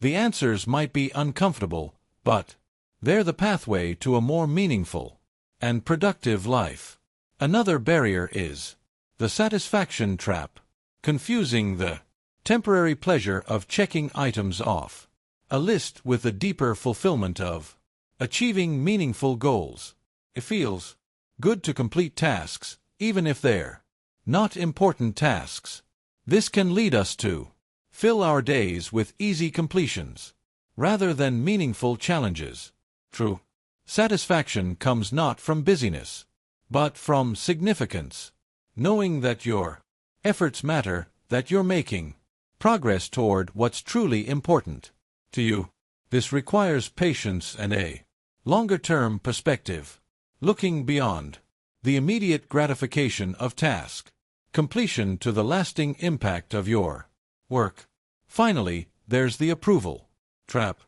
The answers might be uncomfortable, but they're the pathway to a more meaningful and productive life. Another barrier is the satisfaction trap, confusing the temporary pleasure of checking items off a list with the deeper fulfillment of achieving meaningful goals. It feels good to complete tasks, even if they're not important tasks. This can lead us to fill our days with easy completions, rather than meaningful challenges. True satisfaction comes not from busyness, but from significance. Knowing that your efforts matter, that you're making progress toward what's truly important to you. This requires patience and a longer-term perspective, looking beyond the immediate gratification of task completion to the lasting impact of your work. Finally, there's the approval trap,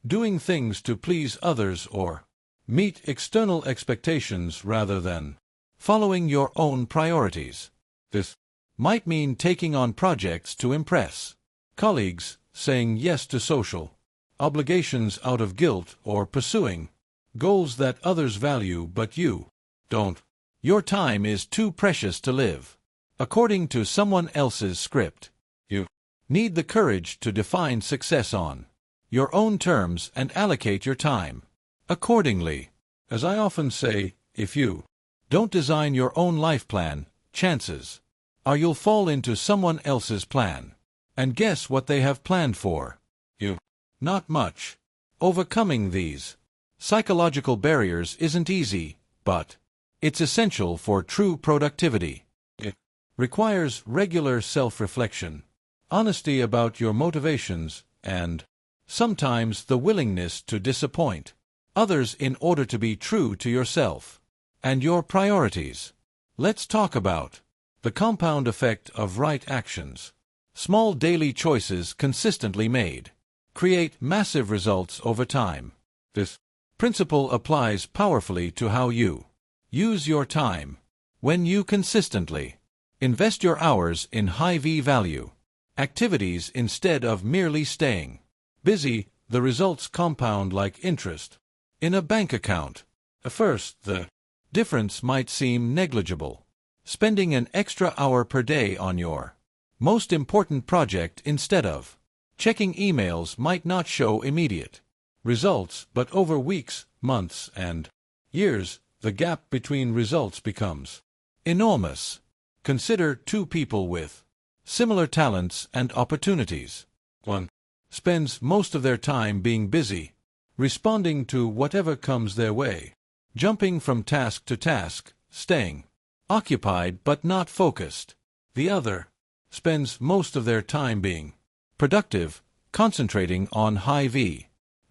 doing things to please others or meet external expectations rather than following your own priorities. This might mean taking on projects to impress colleagues, saying yes to social obligations out of guilt, or pursuing goals that others value but you don't. Your time is too precious to live according to someone else's script. You need the courage to define success on your own terms and allocate your time accordingly. As I often say, if you don't design your own life plan, chances are you'll fall into someone else's plan. And guess what they have planned for you? Not much. Overcoming these psychological barriers isn't easy, but it's essential for true productivity. It requires regular self-reflection, honesty about your motivations, and sometimes the willingness to disappoint others in order to be true to yourself and your priorities. Let's talk about the compound effect of right actions. Small daily choices consistently made create massive results over time. This principle applies powerfully to how you use your time. When you consistently invest your hours in high value activities instead of merely staying busy, the results compound like interest in a bank account. At first, the difference might seem negligible. Spending an extra hour per day on your most important project instead of checking emails might not show immediate results, but over weeks, months, and years, the gap between results becomes enormous. Consider two people with similar talents and opportunities. One spends most of their time being busy, responding to whatever comes their way, jumping from task to task, staying occupied but not focused. The other spends most of their time being productive, concentrating on high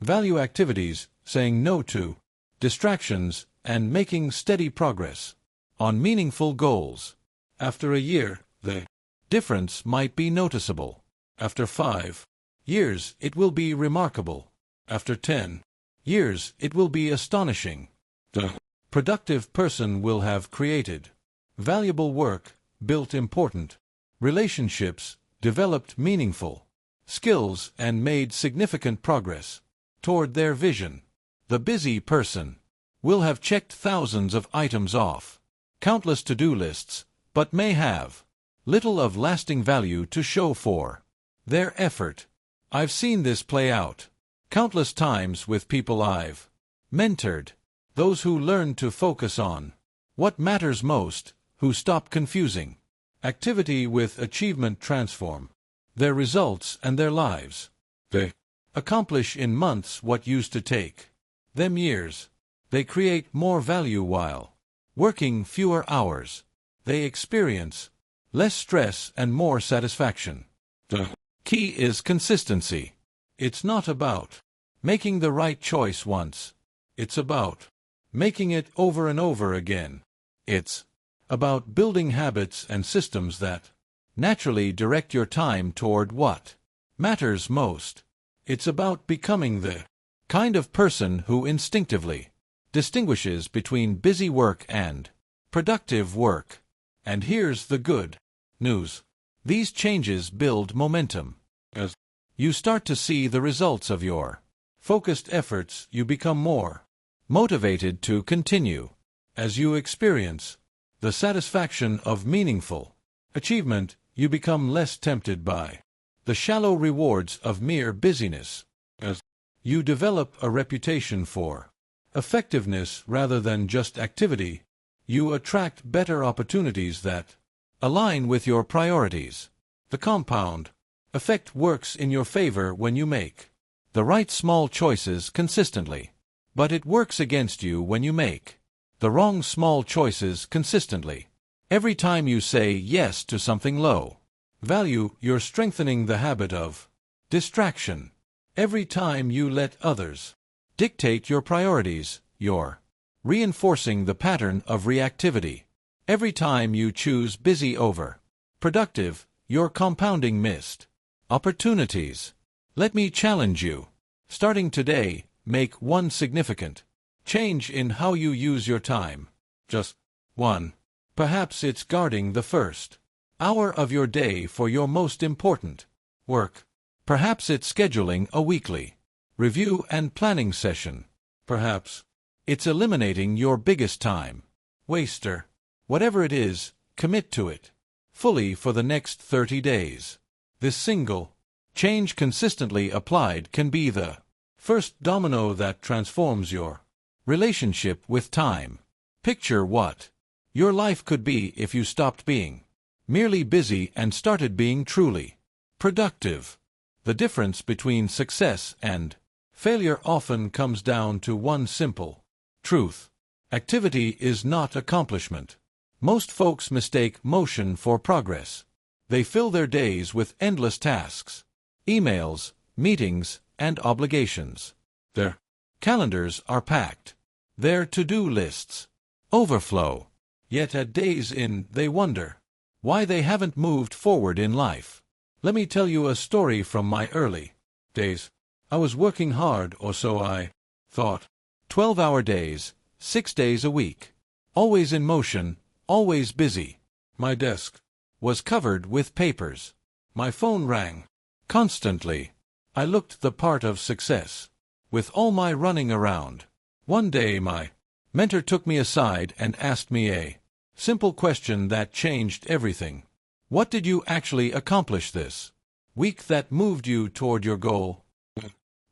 value activities, saying no to distractions, and making steady progress on meaningful goals. After a year, the difference might be noticeable. After 5 years, it will be remarkable. After 10 years, it will be astonishing. The productive person will have created valuable work, built important relationships, developed meaningful skills, and made significant progress toward their vision. The busy person will have checked thousands of items off countless to-do lists, but may have little of lasting value to show for their effort. I've seen this play out countless times with people I've mentored, those who learn to focus on what matters most, who stop confusing activity with achievement, transform their results and their lives. They accomplish in months what used to take them years. They create more value while working fewer hours. They experience less stress and more satisfaction. The key is consistency. It's not about making the right choice once. It's about making it over and over again. It's about building habits and systems that naturally direct your time toward what matters most. It's about becoming the kind of person who instinctively distinguishes between busy work and productive work. And here's the good news. These changes build momentum. As you start to see the results of your focused efforts. You become more motivated to continue. As you experience the satisfaction of meaningful achievement, you become less tempted by the shallow rewards of mere busyness. As you develop a reputation for effectiveness rather than just activity, you attract better opportunities that align with your priorities. The compound effect works in your favor when you make the right small choices consistently, but it works against you when you make the wrong small choices consistently. Every time you say yes to something low value, you're strengthening the habit of distraction. Every time you let others dictate your priorities, you're reinforcing the pattern of reactivity. Every time you choose busy over productive, you're compounding missed opportunities. Let me challenge you. Starting today, make one significant change in how you use your time. Just one. Perhaps it's guarding the first hour of your day for your most important work. Perhaps it's scheduling a weekly review and planning session. Perhaps it's eliminating your biggest time waster. Whatever it is, commit to it fully for the next 30 days. This single change consistently applied can be the first domino that transforms your relationship with time. Picture what your life could be if you stopped being merely busy and started being truly productive. The difference between success and failure often comes down to one simple truth. Activity is not accomplishment. Most folks mistake motion for progress. They fill their days with endless tasks, emails, meetings, and obligations. Their calendars are packed. Their to-do lists overflow. Yet at days in, they wonder why they haven't moved forward in life. Let me tell you a story from my early days. I was working hard, or so I thought. 12-hour days, 6 days a week. Always in motion, always busy. My desk was covered with papers. My phone rang constantly. I looked the part of success, with all my running around. One day my mentor took me aside and asked me a simple question that changed everything. What did you actually accomplish this week that moved you toward your goal?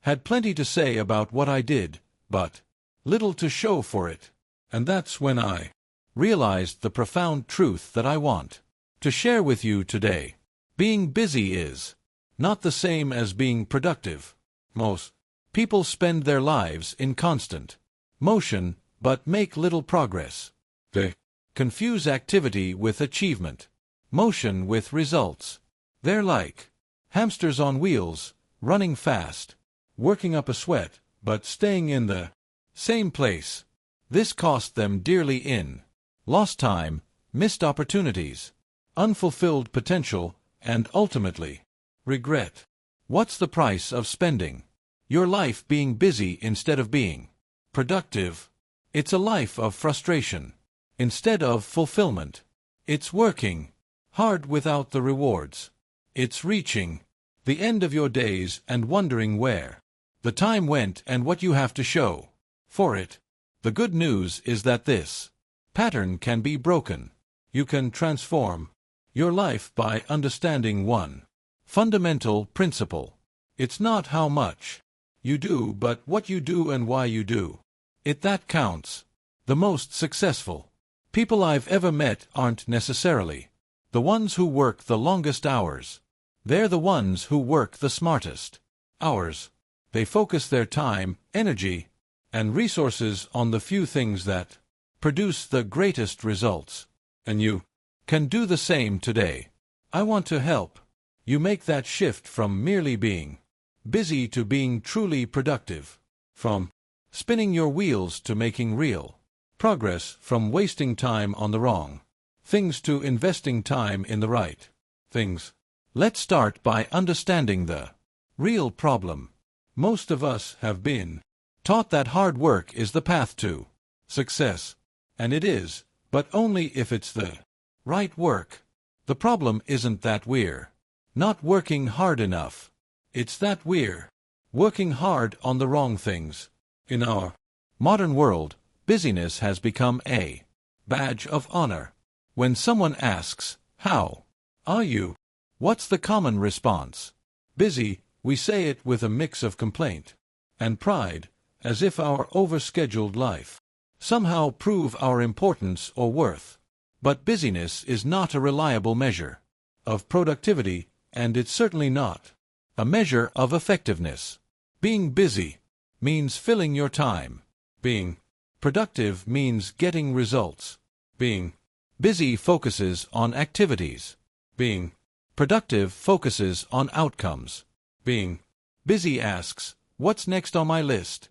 Had plenty to say about what I did, but little to show for it. And that's when I realized the profound truth that I want to share with you today. Being busy is not the same as being productive. Most people spend their lives in constant motion, but make little progress. They confuse activity with achievement, motion with results. They're like hamsters on wheels, running fast, working up a sweat, but staying in the same place. This cost them dearly in lost time, missed opportunities, unfulfilled potential, and ultimately, regret. What's the price of spending your life being busy instead of being productive? It's a life of frustration instead of fulfillment. It's working hard without the rewards. It's reaching the end of your days and wondering where the time went and what you have to show for it. The good news is that this pattern can be broken. You can transform your life by understanding one fundamental principle. It's not how much you do, but what you do and why you do it that counts. The most successful people I've ever met aren't necessarily the ones who work the longest hours. They're the ones who work the smartest hours. They focus their time, energy, and resources on the few things that produce the greatest results. And you can do the same today. I want to help you make that shift from merely being busy to being truly productive. From spinning your wheels to making real progress. From wasting time on the wrong things to investing time in the right things. Let's start by understanding the real problem. Most of us have been taught that hard work is the path to success. And it is, but only if it's the right work. The problem isn't that we're not working hard enough. It's that we're working hard on the wrong things. In our modern world, busyness has become a badge of honor. When someone asks, "How are you?" what's the common response? Busy. We say it with a mix of complaint and pride, as if our overscheduled life somehow prove our importance or worth. But busyness is not a reliable measure of productivity, and it's certainly not a measure of effectiveness. Being busy means filling your time. Being productive means getting results. Being busy focuses on activities. Being productive focuses on outcomes. Being busy asks, "What's next on my list?"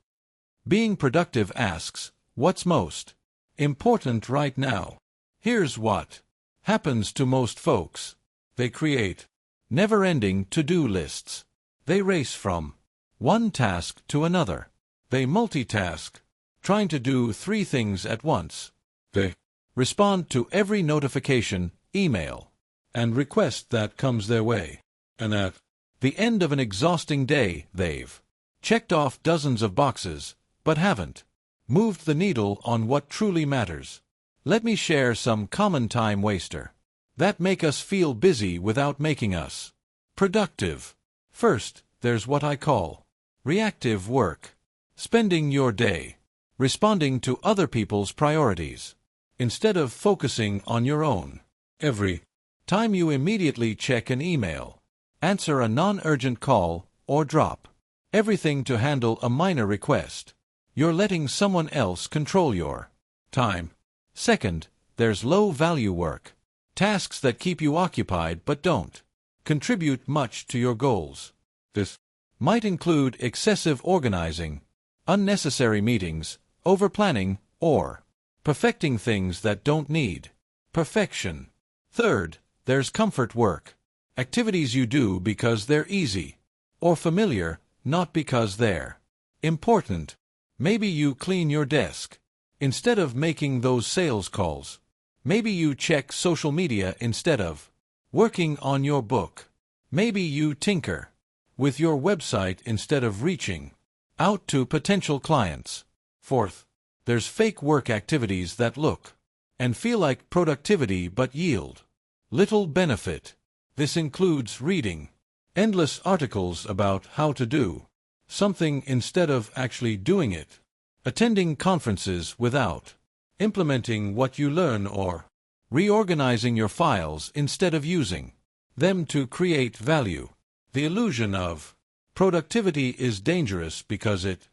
Being productive asks, "What's most important right now?" Here's what happens to most folks. They create never-ending to-do lists. They race from one task to another. They multitask, trying to do 3 things at once. They respond to every notification, email, and request that comes their way. And at the end of an exhausting day, they've checked off dozens of boxes, but haven't moved the needle on what truly matters. Let me share some common time waster that make us feel busy without making us productive. First, there's what I call reactive work. Spending your day responding to other people's priorities instead of focusing on your own. Every time you immediately check an email, answer a non-urgent call, or drop everything to handle a minor request, you're letting someone else control your time. Second, there's low-value work. Tasks that keep you occupied but don't contribute much to your goals. This might include excessive organizing, unnecessary meetings, over-planning, or perfecting things that don't need perfection. Third, there's comfort work. Activities you do because they're easy or familiar, not because they're important. Maybe you clean your desk instead of making those sales calls. Maybe you check social media instead of working on your book. Maybe you tinker with your website instead of reaching out to potential clients. Fourth, there's fake work activities that look and feel like productivity but yield little benefit. This includes reading endless articles about how to do something instead of actually doing it, attending conferences without implementing what you learn, or reorganizing your files instead of using them to create value. The illusion of productivity is dangerous because it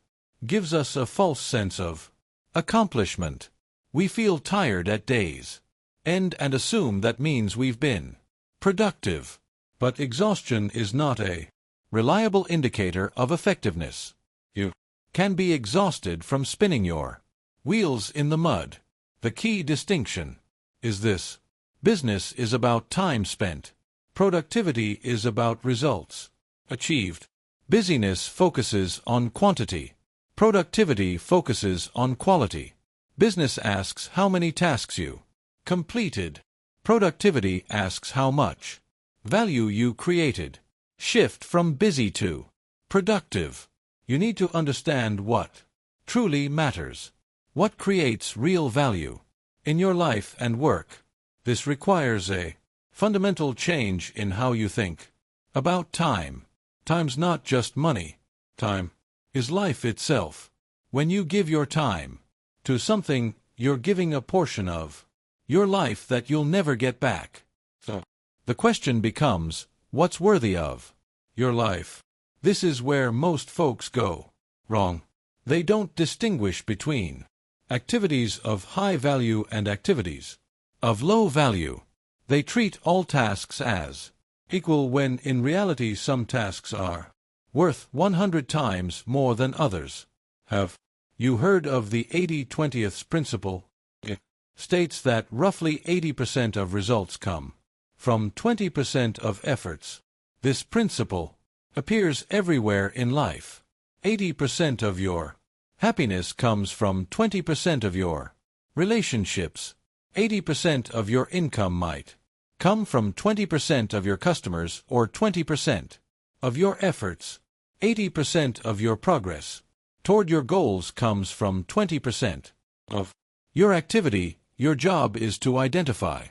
gives us a false sense of accomplishment. We feel tired at day's end and assume that means we've been productive. But exhaustion is not a reliable indicator of effectiveness. You can be exhausted from spinning your wheels in the mud. The key distinction is this: business is about time spent. Productivity is about results achieved. Busyness focuses on quantity. Productivity focuses on quality. Business asks how many tasks you completed. Productivity asks how much value you created. Shift from busy to productive. You need to understand what truly matters, what creates real value in your life and work. This requires a fundamental change in how you think about time. Time's not just money. Time is life itself. When you give your time to something, you're giving a portion of your life that you'll never get back. So the question becomes, what's worthy of your life? This is where most folks go wrong. They don't distinguish between activities of high value and activities of low value. They treat all tasks as equal when in reality some tasks are worth 100 times more than others. Have you heard of the 80-20th principle? It states that roughly 80% of results come from 20% of efforts. This principle appears everywhere in life. 80% of your happiness comes from 20% of your relationships. 80% of your income might come from 20% of your customers or 20% of your efforts. 80% of your progress toward your goals comes from 20% of your activity. Your job is to identify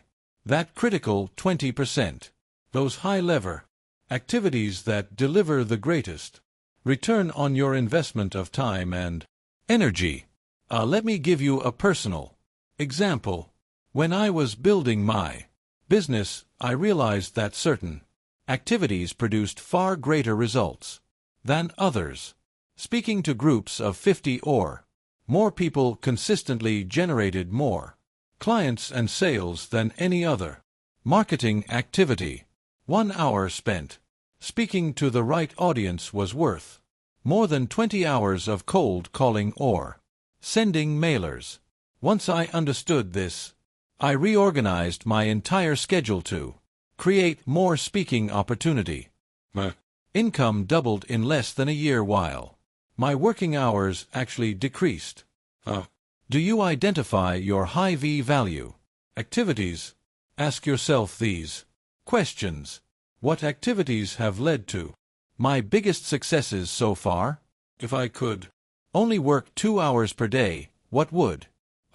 that critical 20%, those high-lever activities that deliver the greatest return on your investment of time and energy. Let me give you a personal example. When I was building my business, I realized that certain activities produced far greater results than others. Speaking to groups of 50 or more people consistently generated more clients and sales than any other marketing activity. 1 hour spent speaking to the right audience was worth more than 20 hours of cold calling or sending mailers. Once I understood this, I reorganized my entire schedule to create more speaking opportunity. My income doubled in less than a year while my working hours actually decreased. Do you identify your high value activities? Ask yourself these questions. What activities have led to my biggest successes so far? If I could only work 2 hours per day, what would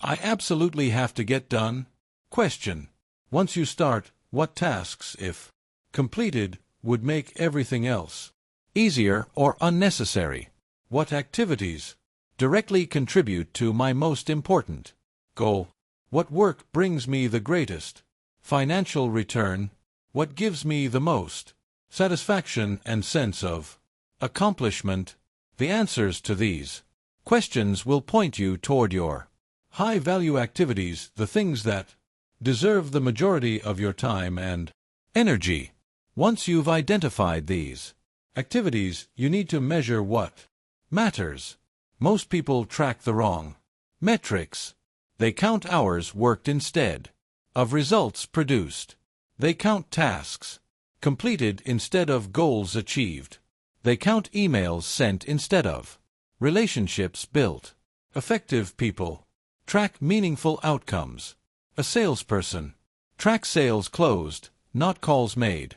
I absolutely have to get done? Question. Once you start, what tasks, if completed, would make everything else easier or unnecessary? What activities directly contribute to my most important goal? What work brings me the greatest financial return? What gives me the most satisfaction and sense of accomplishment? The answers to these questions will point you toward your high-value activities, the things that deserve the majority of your time and energy. Once you've identified these activities, you need to measure what matters. Most people track the wrong metrics. They count hours worked instead of results produced. They count tasks completed instead of goals achieved. They count emails sent instead of relationships built. Effective people track meaningful outcomes. A salesperson tracks sales closed, not calls made.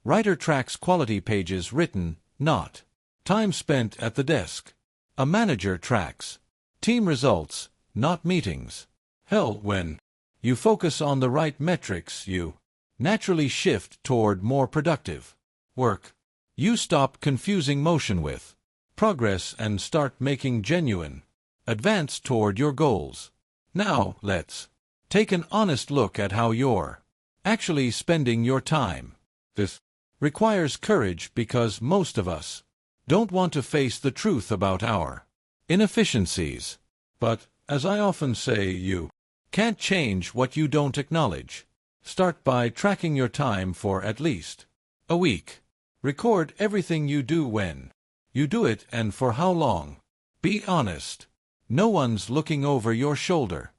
Writer tracks quality pages written, not time spent at the desk. A manager tracks team results, not meetings. When you focus on the right metrics, you naturally shift toward more productive work. You stop confusing motion with progress and start making genuine advance toward your goals. Now, let's take an honest look at how you're actually spending your time. This requires courage because most of us don't want to face the truth about our inefficiencies. But, as I often say, you can't change what you don't acknowledge. Start by tracking your time for at least a week. Record everything you do, when you do it, and for how long. Be honest. No one's looking over your shoulder.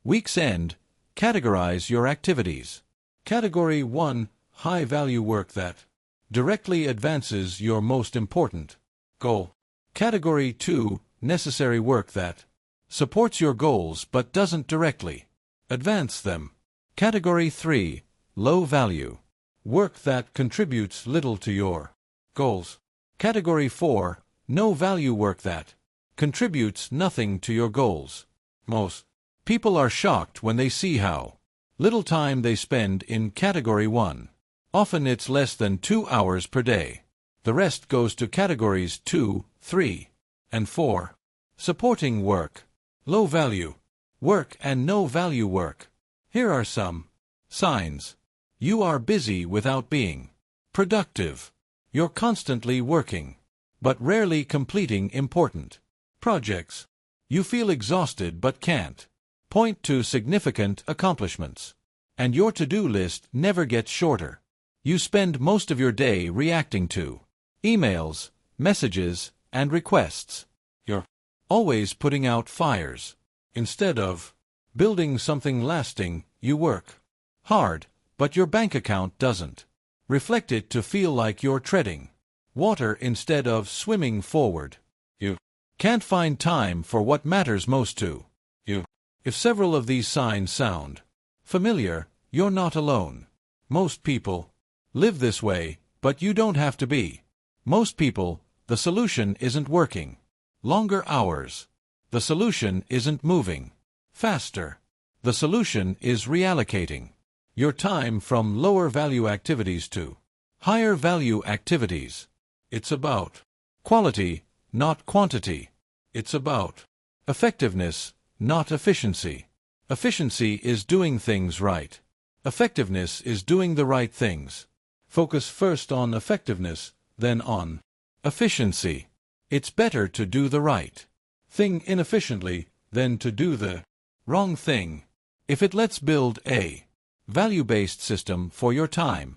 Week's end. Categorize your activities. Category 1. High-value work that directly advances your most important goal. Category 2. Necessary work that supports your goals but doesn't directly advance them. Category 3. Low-value work that contributes little to your goals. Category 4. No-value work that contributes nothing to your goals. Most people are shocked when they see how little time they spend in Category 1. Often it's less than 2 hours per day. The rest goes to Categories 2, 3, and 4. Supporting work. Low-value work and no-value work. Here are some signs. You are busy without being productive. You're constantly working, but rarely completing important projects. You feel exhausted but can't point to significant accomplishments. And your to-do list never gets shorter. You spend most of your day reacting to emails, messages, and requests. You're always putting out fires. Instead of building something lasting, you work hard, but your bank account doesn't reflect it to feel like you're treading water instead of swimming forward. You can't find time for what matters most to you. If several of these signs sound familiar, you're not alone. Most people live this way. But you don't have to be. Most people, the solution isn't working. Longer hours. The solution isn't moving faster. The solution is reallocating your time from lower value activities to higher value activities. It's about quality, not quantity. It's about effectiveness, not efficiency. Efficiency is doing things right. Effectiveness is doing the right things. Focus first on effectiveness, then on efficiency. It's better to do the right thing inefficiently than to do the wrong thing. If it lets build a value-based system for your time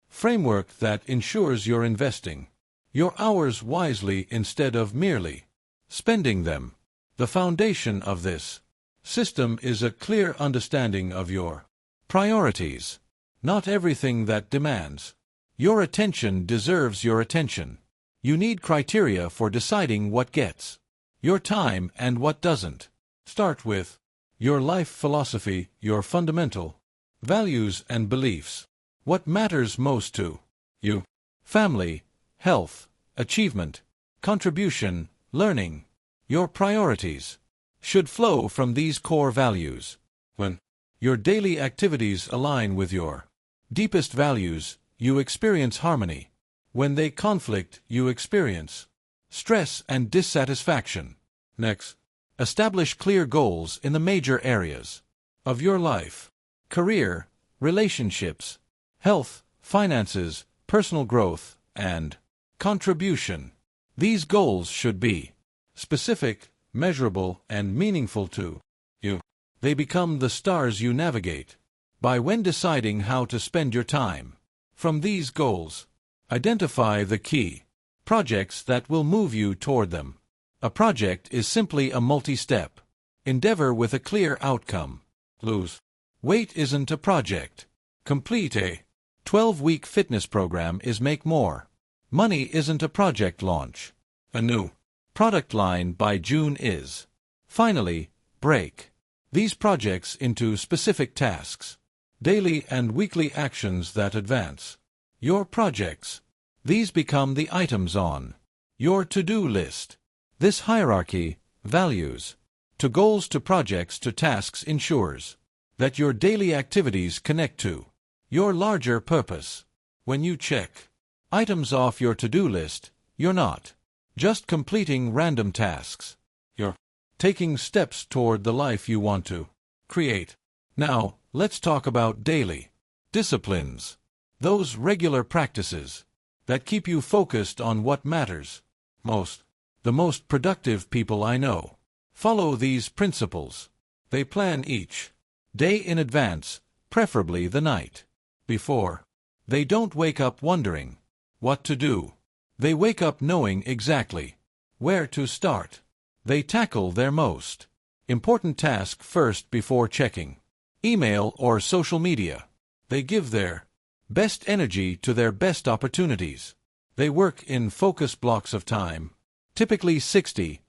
framework that ensures you're investing your hours wisely instead of merely spending them. The foundation of this system is a clear understanding of your priorities. Not everything that demands your attention deserves your attention. You need criteria for deciding what gets your time and what doesn't. Start with your life philosophy, your fundamental values and beliefs. What matters most to you? Family, health, achievement, contribution, learning. Your priorities should flow from these core values. When your daily activities align with your deepest values, you experience harmony. When they conflict, you experience stress and dissatisfaction. Next, establish clear goals in the major areas of your life: career, relationships, health, finances, personal growth, and contribution. These goals should be specific, measurable, and meaningful to you. They become the stars you navigate by when deciding how to spend your time. From these goals, identify the key projects that will move you toward them. A project is simply a multi-step endeavor with a clear outcome. Lose weight isn't a project. Complete a 12-week fitness program is make more money isn't a project. Launch a new product line by June is. Finally, break these projects into specific tasks, daily and weekly actions that advance your projects. These become the items on your to-do list. This hierarchy, values to goals to projects to tasks, ensures that your daily activities connect to your larger purpose. When you check items off your to-do list, you're not just completing random tasks. You're taking steps toward the life you want to create. Now, let's talk about daily disciplines. Those regular practices that keep you focused on what matters most. The most productive people I know follow these principles. They plan each day in advance, preferably the night before. They don't wake up wondering what to do. They wake up knowing exactly where to start. They tackle their most important task first before checking email or social media. They give their best energy to their best opportunities. They work in focus blocks of time, typically 60-90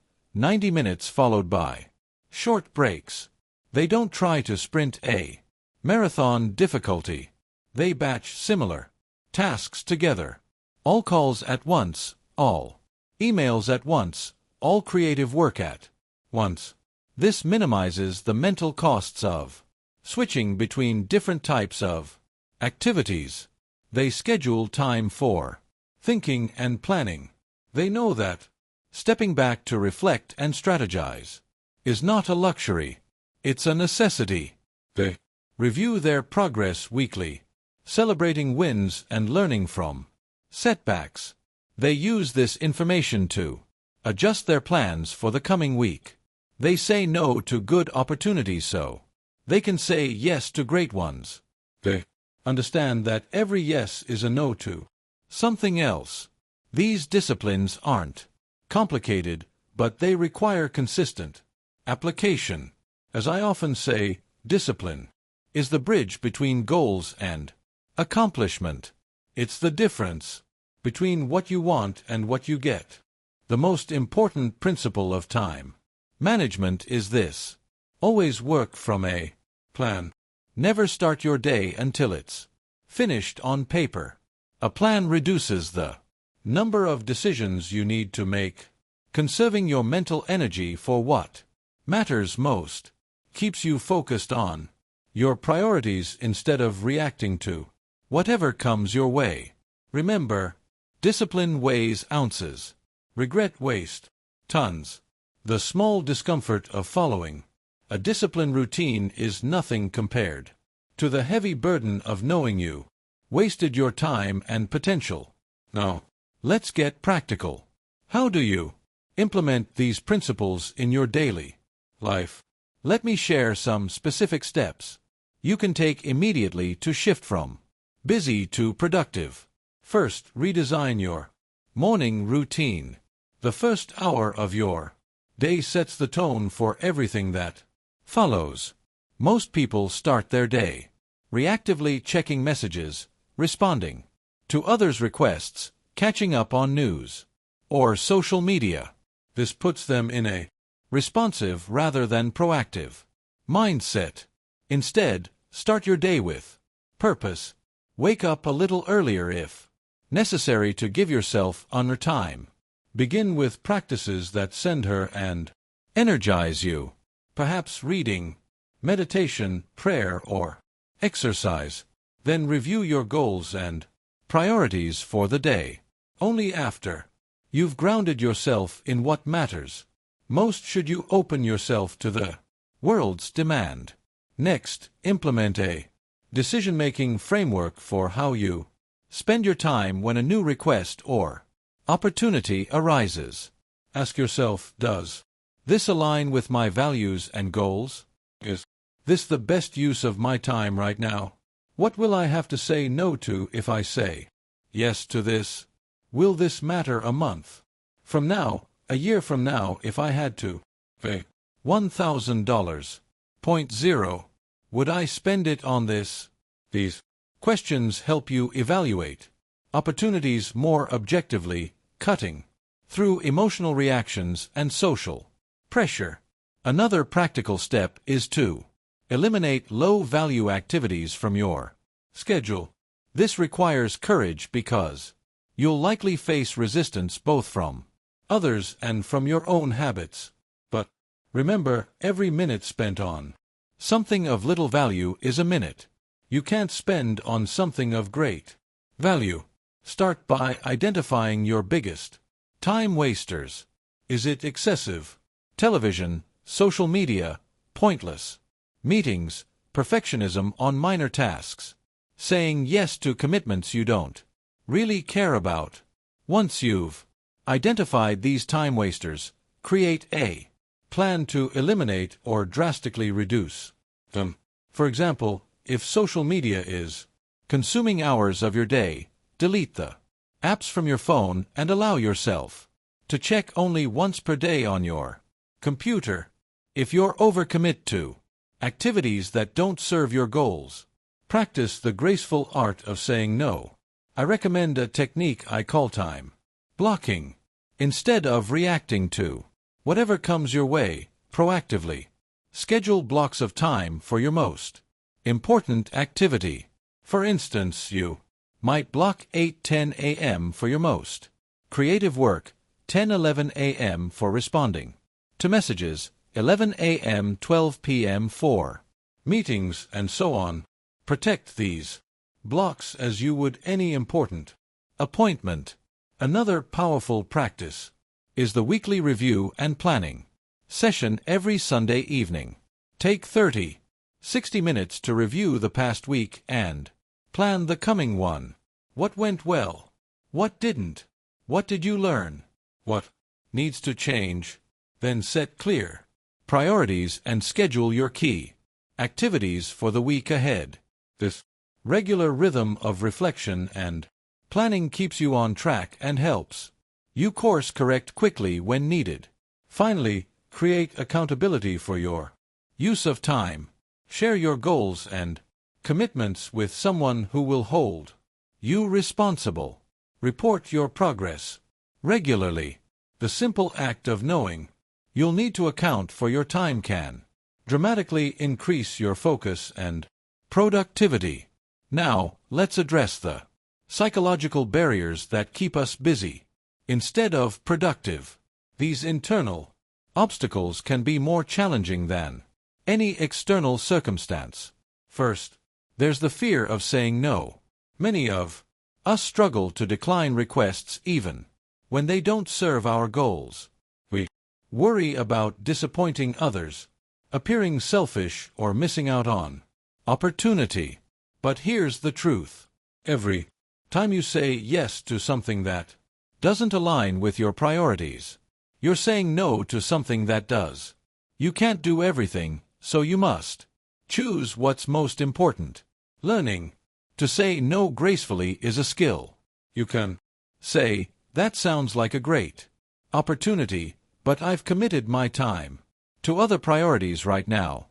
minutes followed by short breaks. They don't try to sprint a marathon difficulty. They batch similar tasks together. All calls at once, all emails at once, all creative work at once. This minimizes the mental costs of switching between different types of activities. They schedule time for thinking and planning. They know that stepping back to reflect and strategize is not a luxury, it's a necessity. They review their progress weekly, celebrating wins and learning from setbacks. They use this information to adjust their plans for the coming week. They say no to good opportunities so they can say yes to great ones. They understand that every yes is a no to something else. These disciplines aren't complicated, but they require consistent application. As I often say, discipline is the bridge between goals and accomplishment. It's the difference between what you want and what you get. The most important principle of time management is this: always work from a plan. Never start your day until it's finished on paper. A plan reduces the number of decisions you need to make, conserving your mental energy for what matters most, keeps you focused on your priorities instead of reacting to whatever comes your way. Remember, discipline weighs ounces, regret waste tons. The small discomfort of following a disciplined routine is nothing compared to the heavy burden of knowing you wasted your time and potential. Now, let's get practical. How do you implement these principles in your daily life? Let me share some specific steps you can take immediately to shift from busy to productive. First, redesign your morning routine. The first hour of your day sets the tone for everything that follows. Most people start their day reactively checking messages, responding to others' requests, catching up on news or social media. This puts them in a responsive rather than proactive mindset. Instead, start your day with purpose. Wake up a little earlier if necessary to give yourself honor time. Begin with practices that send her and energize you. Perhaps reading, meditation, prayer, or exercise. Then review your goals and priorities for the day. Only after you've grounded yourself in what matters most should you open yourself to the world's demand. Next, implement a decision-making framework for how you spend your time when a new request or opportunity arises. Ask yourself, does this align with my values and goals? Is this the best use of my time right now? What will I have to say no to if I say yes to this? Will this matter a month from now, a year from now, if I had to pay $1,000? Point zero. Would I spend it on this? These questions help you evaluate opportunities more objectively, cutting through emotional reactions and social pressure. Another practical step is to eliminate low-value activities from your schedule. This requires courage because you'll likely face resistance both from others and from your own habits. But remember, every minute spent on something of little value is a minute you can't spend on something of great value. Start by identifying your biggest time wasters. Is it excessive television, social media, pointless meetings, perfectionism on minor tasks, saying yes to commitments you don't really care about? Once you've identified these time wasters, create a plan to eliminate or drastically reduce them. For example, if social media is consuming hours of your day, delete the apps from your phone and allow yourself to check only once per day on your computer. If you're overcommit to activities that don't serve your goals, practice the graceful art of saying no. I recommend a technique I call time blocking. Instead of reacting to whatever comes your way, proactively schedule blocks of time for your most important activity. For instance, you might block 8-10 a.m. for your most creative work, 10-11 a.m. for responding to messages, 11 a.m. 12 p.m. for meetings, and so on. Protect these blocks as you would any important appointment. Another powerful practice is the weekly review and planning session every Sunday evening. Take 30-60 minutes to review the past week and plan the coming one. What went well? What didn't? What did you learn? What needs to change? Then set clear priorities and schedule your key activities for the week ahead. This regular rhythm of reflection and planning keeps you on track and helps you course correct quickly when needed. Finally, create accountability for your use of time. Share your goals and commitments with someone who will hold you responsible. Report your progress regularly. The simple act of knowing you'll need to account for your time can dramatically increase your focus and productivity. Now, let's address the psychological barriers that keep us busy instead of productive. These internal obstacles can be more challenging than any external circumstance. First, there's the fear of saying no. Many of us struggle to decline requests even when they don't serve our goals. We worry about disappointing others, appearing selfish, or missing out on opportunity. But here's the truth. Every time you say yes to something that doesn't align with your priorities, you're saying no to something that does. You can't do everything, so you must choose what's most important. Learning to say no gracefully is a skill. You can say, "That sounds like a great opportunity, but I've committed my time to other priorities right now."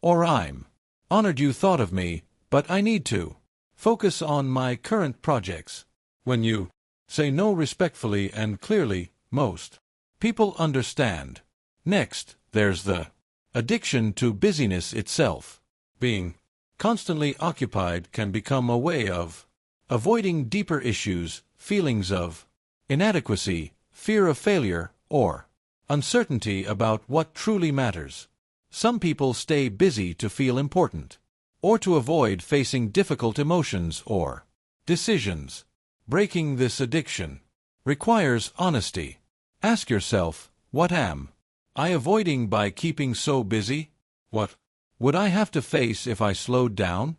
Or, "I'm honored you thought of me, but I need to focus on my current projects." When you say no respectfully and clearly, most people understand. Next, there's the addiction to busyness itself. Being constantly occupied can become a way of avoiding deeper issues, feelings of inadequacy, fear of failure, or uncertainty about what truly matters. Some people stay busy to feel important, or to avoid facing difficult emotions or decisions. Breaking this addiction requires honesty. Ask yourself, what am I avoiding by keeping so busy? What would I have to face if I slowed down?